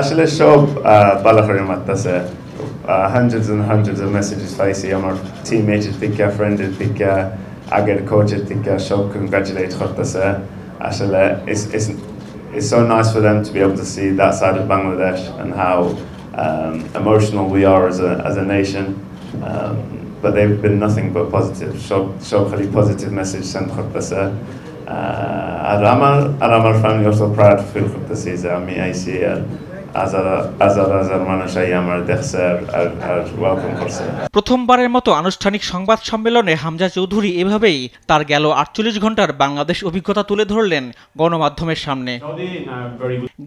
আসলে সব ভালো করে মারতেছে hundreds and hundreds of messages পাইছি আমার টিমমেটের থেকে ফ্রেন্ডের থেকে আগের কোচের থেকে সব congratulate করতেছে আসলে it's so nice for them to be able to see that side of Bangladesh and how emotional we are as a nation but they've been nothing but positive সব খালি positive message send করতেছে আর আমার family also proud feel করতেছি যে আমি আইসি আর হাজার মানুষ আমার দেখছে আর ওয়েলকাম করছে। প্রথমবারের মতো আনুষ্ঠানিক সংবাদ সম্মেলনে হামজা চৌধুরী এভাবেই তার গেল 48 ঘন্টার বাংলাদেশ অভিজ্ঞতা তুলে ধরলেন গণমাধ্যমের সামনে।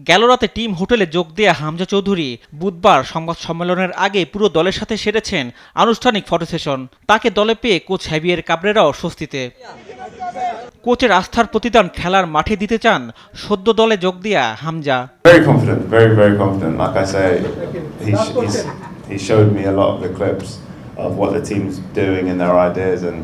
গেল রাতে টিম হোটেলে যোগ দেয়া হামজা চৌধুরী বুধবার সংবাদ সম্মেলনের আগে পুরো দলের সাথে সেরেছেন আনুষ্ঠানিক ফটো সেশন। তাকে দলে পেয়ে কোচ হ্যাভিয়ের কাবরেরাও স্বস্তিতে। কোচের আস্থার প্রতিদান খেলার মাঠে দিতে চান সদ্য দলে যোগ দেয়া Hamza. Very confident, very confident. Like I say, he showed me a lot of the clips of what the team's doing and their ideas, and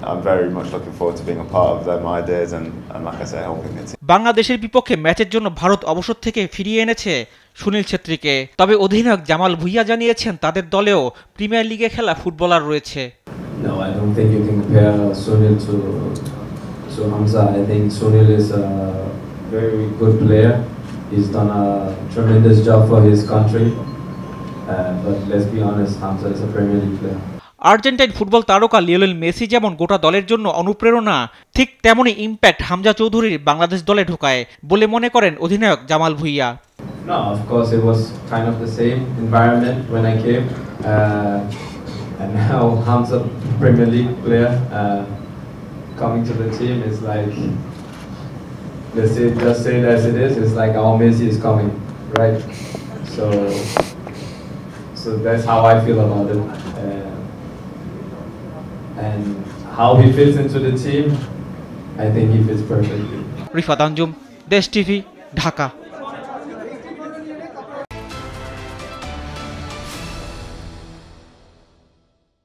I'm very much looking forward to being a part of them ideas and like I say, helping the team. বাংলাদেশের বিপক্ষে ম্যাচের জন্য ভারত অবসর থেকে ফিরিয়ে এনেছে সুনীল ছেত্রীকে। তবে অধিনায়ক জামাল ভুঁইয়া জানিয়েছেন তাদের দলেও প্রিমিয়ার লিগে খেলা ফুটবলার রয়েছে। No, I don't think you can compare Sunil to Hamza. I think Sunil is a very good player. He's done a tremendous job for his country. But let's be honest, Hamza is a Premier League player. Argentine football তারকা Lionel Messi যেমন গোটা দলের জন্য অনুপ্রেরণা, ঠিক তেমনই impact Hamza চৌধুরীর বাংলাদেশ দলে ঢোকায় বলে মনে করেন অধিনায়ক Jamal Bhuiyan. No, of course it was kind of the same environment when I came. And now Hamza, Premier League player, coming to the team is like, let's say, just say it as it is. It's like our Messi is coming, right? So that's how I feel about it, and how he fits into the team. I think he fits perfectly. Rifat Anjum, দেশ TV, Dhaka.